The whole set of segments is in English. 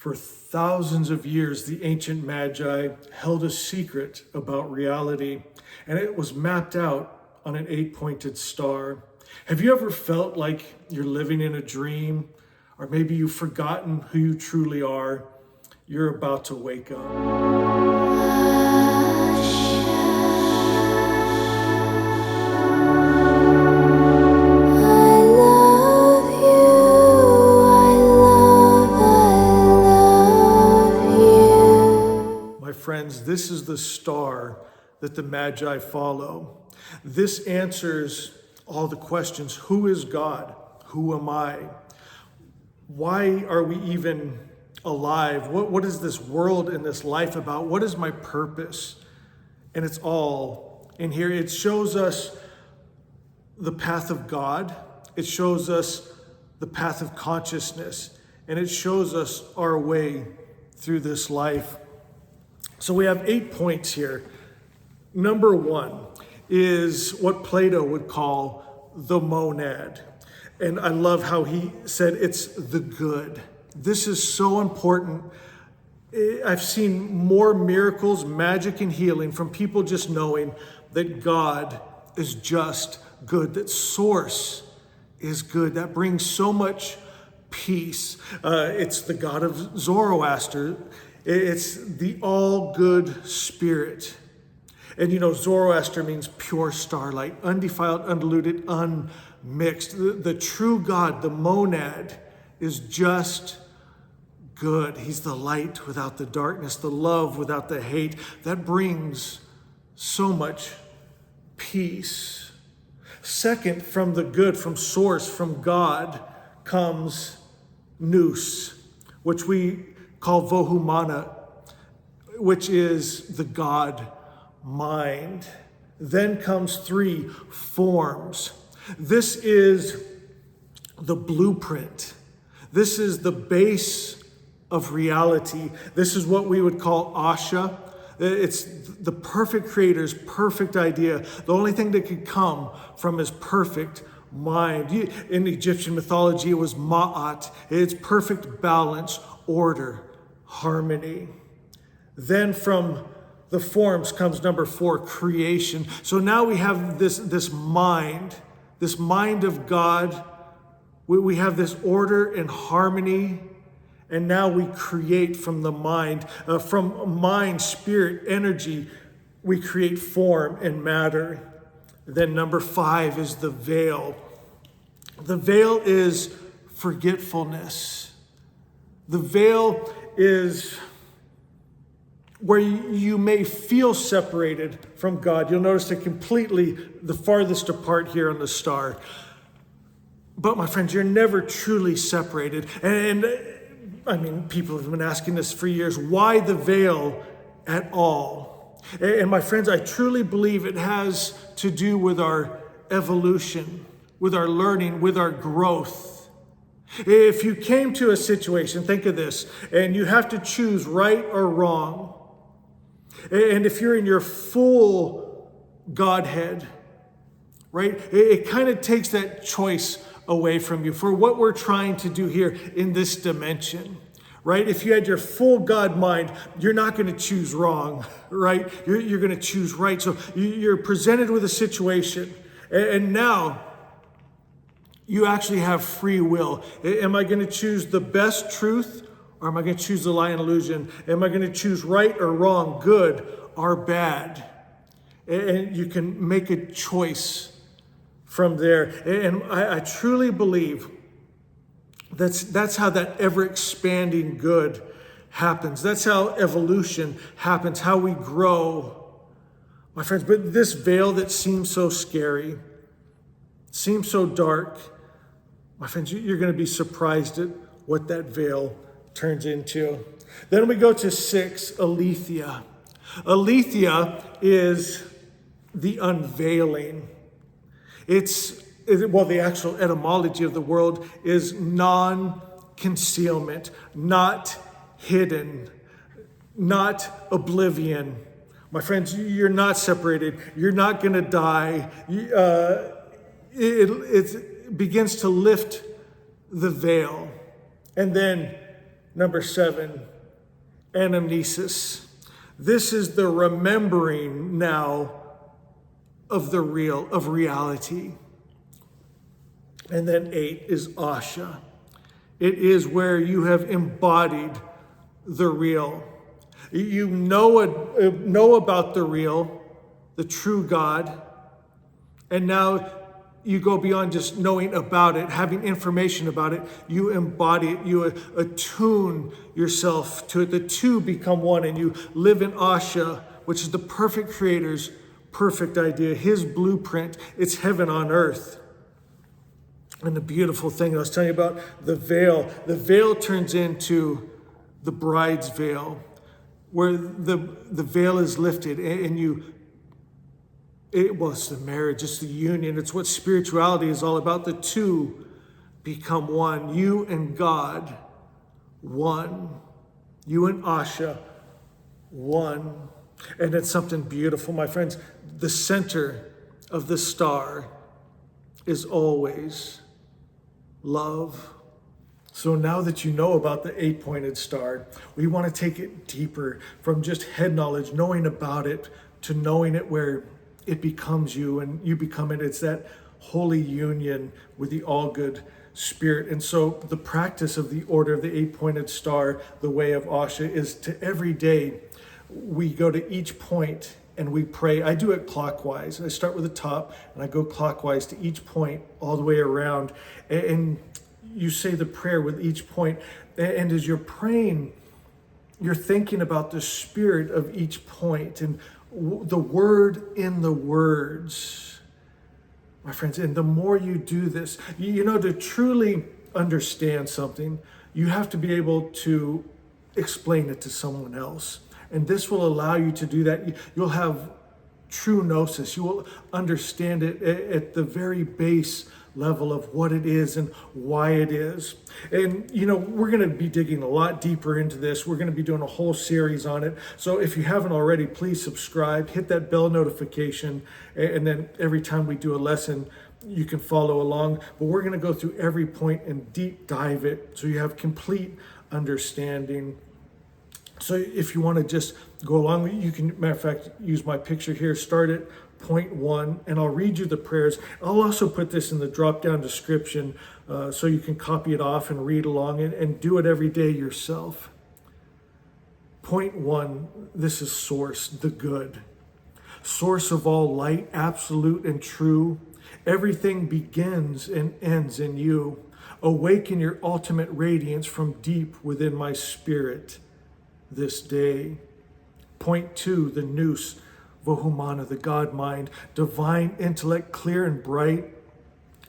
For thousands of years, the ancient Magi held a secret about reality, and it was mapped out on an 8-pointed star. Have you ever felt like you're living in a dream, or maybe you've forgotten who you truly are? You're about to wake up. Friends, this is the star that the Magi follow. This answers all the questions. Who is God? Who am I? Why are we even alive? What is this world and this life about? What is my purpose? And it's all in here. It shows us the path of God. It shows us the path of consciousness. And it shows us our way through this life. So we have 8 points here. Number 1 is what Plato would call the monad. And I love how he said it's the good. This is so important. I've seen more miracles, magic, and healing from people just knowing that God is just good, that Source is good. That brings so much peace. It's the God of Zoroaster. It's the all-good spirit. And you know, Zoroaster means pure starlight, undefiled, undiluted, unmixed. The true God, the monad, is just good. He's the light without the darkness, the love without the hate. That brings so much peace. Second, from the good, from Source, from God, comes Nous, which we call Vohumana, which is the God mind. Then comes 3, forms. This is the blueprint. This is the base of reality. This is what we would call Asha. It's the perfect creator's perfect idea. The only thing that could come from his perfect mind. In Egyptian mythology, it was Ma'at. It's perfect balance, order, harmony. Then from the forms comes number 4, creation. So now we have this mind of God. We have this order and harmony, and now we create from the mind. From mind, spirit, energy, we create form and matter. Then number 5 is the veil. The veil is forgetfulness. The veil is where you may feel separated from God. You'll notice it completely the farthest apart here on the star. But my friends, you're never truly separated. And I mean, people have been asking this for years. Why the veil at all? And my friends, I truly believe it has to do with our evolution, with our learning, with our growth. If you came to a situation, think of this, and you have to choose right or wrong, and if you're in your full Godhead, right, it kind of takes that choice away from you for what we're trying to do here in this dimension, right? If you had your full God mind, you're not going to choose wrong, right? You're going to choose right. So you're presented with a situation, and now you actually have free will. Am I going to choose the best truth, or am I going to choose the lie and illusion? Am I going to choose right or wrong, good or bad? And you can make a choice from there. And I truly believe that's how that ever-expanding good happens. That's how evolution happens, how we grow, my friends. But this veil that seems so scary, seems so dark, my friends, you're going to be surprised at what that veil turns into. Then we go to 6, Aletheia. Aletheia is the unveiling. The actual etymology of the word is non-concealment, not hidden, not oblivion. My friends, you're not separated. You're not going to die. It begins to lift the veil. And then Number 7, Anamnesis. This is the remembering now of the real, of reality. And then 8 is Asha. It is where you have embodied the real. You know about the real, the true God, and now you go beyond just knowing about it, having information about it. You embody it. You attune yourself to it. The two become one, and you live in Asha, which is the perfect creator's perfect idea, his blueprint. It's heaven on earth. And the beautiful thing I was telling you about, the veil turns into the bride's veil, where the veil is lifted, and it's the marriage, it's the union, it's what spirituality is all about. The two become one. You and God, one. You and Asha, one. And it's something beautiful, my friends. The center of the star is always love. So now that you know about the 8-pointed star, we want to take it deeper from just head knowledge, knowing about it, to knowing it where it becomes you and you become it. It's that holy union with the all-good spirit. And so the practice of the order of the 8-pointed star, the way of Asha, is to every day we go to each point and we pray. I do it clockwise. I start with the top and I go clockwise to each point all the way around. And you say the prayer with each point. And as you're praying, you're thinking about the spirit of each point and the word in the words, my friends. And the more you do this, to truly understand something, you have to be able to explain it to someone else. And this will allow you to do that. You'll have true gnosis. You will understand it at the very base level of what it is and why it is. And, we're going to be digging a lot deeper into this. We're going to be doing a whole series on it. So if you haven't already, please subscribe, hit that bell notification, and then every time we do a lesson, you can follow along. But we're going to go through every point and deep dive it so you have complete understanding. So if you want to just go along, you can, matter of fact, use my picture here. Start at point 1, and I'll read you the prayers. I'll also put this in the drop-down description so you can copy it off and read along and do it every day yourself. Point 1, this is source, the good. Source of all light, absolute and true. Everything begins and ends in you. Awaken your ultimate radiance from deep within my spirit this day. Point 2, the Nous, Vohumana, the God mind, divine intellect, clear and bright.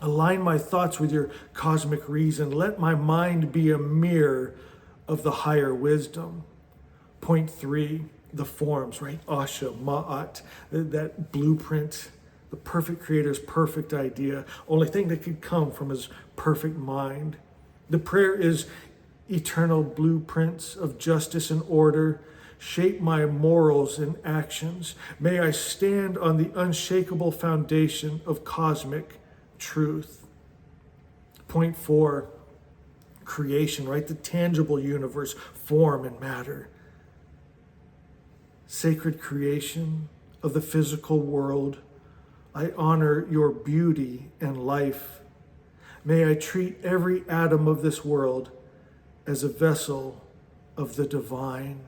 Align my thoughts with your cosmic reason. Let my mind be a mirror of the higher wisdom. Point 3, the forms, right? Asha Maat, that blueprint, the perfect creator's perfect idea, only thing that could come from his perfect mind. The prayer is eternal blueprints of justice and order. Shape my morals and actions. May I stand on the unshakable foundation of cosmic truth. Point 4, creation, right? The tangible universe, form and matter. Sacred creation of the physical world. I honor your beauty and life. May I treat every atom of this world as a vessel of the divine.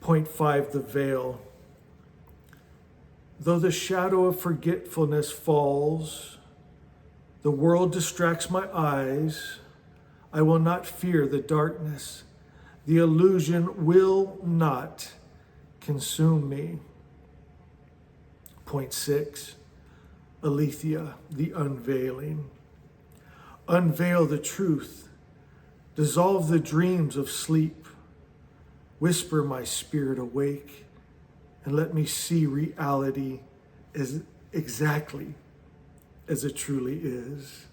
Point 5, the veil. Though the shadow of forgetfulness falls, the world distracts my eyes, I will not fear the darkness. The illusion will not consume me. Point 6, Aletheia, the unveiling. Unveil the truth. Dissolve the dreams of sleep. Whisper my spirit awake, and let me see reality as exactly as it truly is.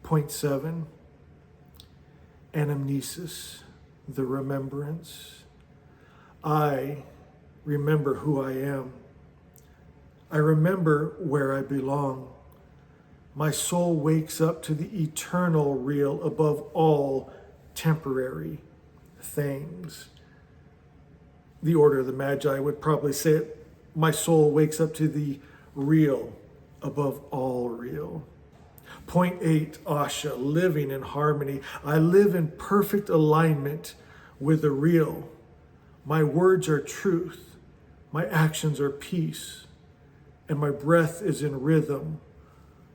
Point 7, Anamnesis, the remembrance. I remember who I am. I remember where I belong. My soul wakes up to the eternal real above all temporary things. The order of the Magi would probably say it, my soul wakes up to the real above all real. Point 8, Asha, living in harmony. I live in perfect alignment with the real. My words are truth. My actions are peace. And my breath is in rhythm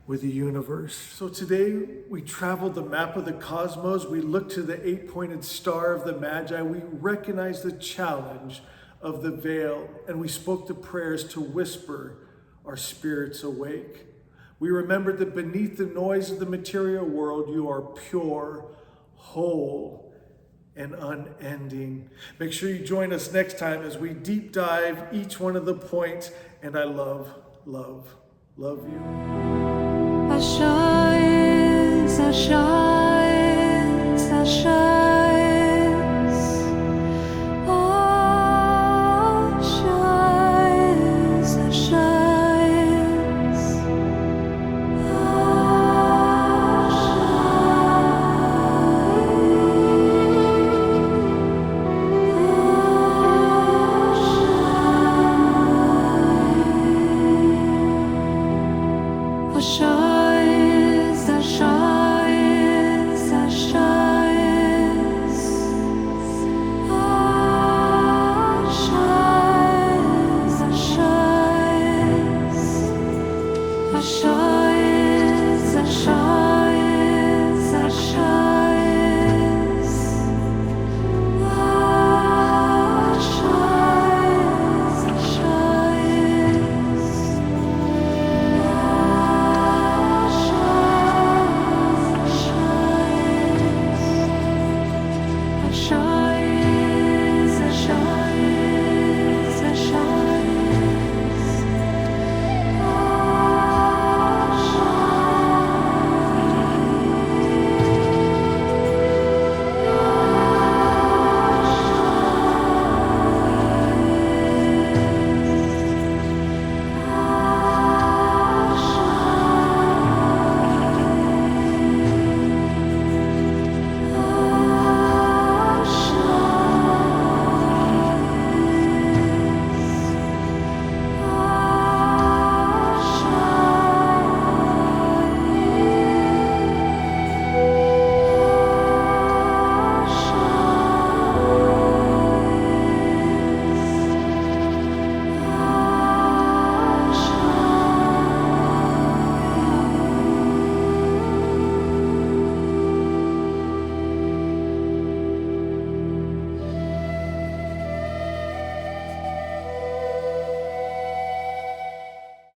with the universe. So today we traveled the map of the cosmos. We looked to the 8-pointed star of the Magi. We recognized the challenge of the veil, and we spoke the prayers to whisper our spirits awake. We remembered that beneath the noise of the material world, you are pure, whole, and unending. Make sure you join us next time as we deep dive each one of the points. And I love you. Asha is, Asha is, Asha is. Asha is, Asha is. Asha is, Asha is, Asha is. Asha is, Asha is, Asha is. Asha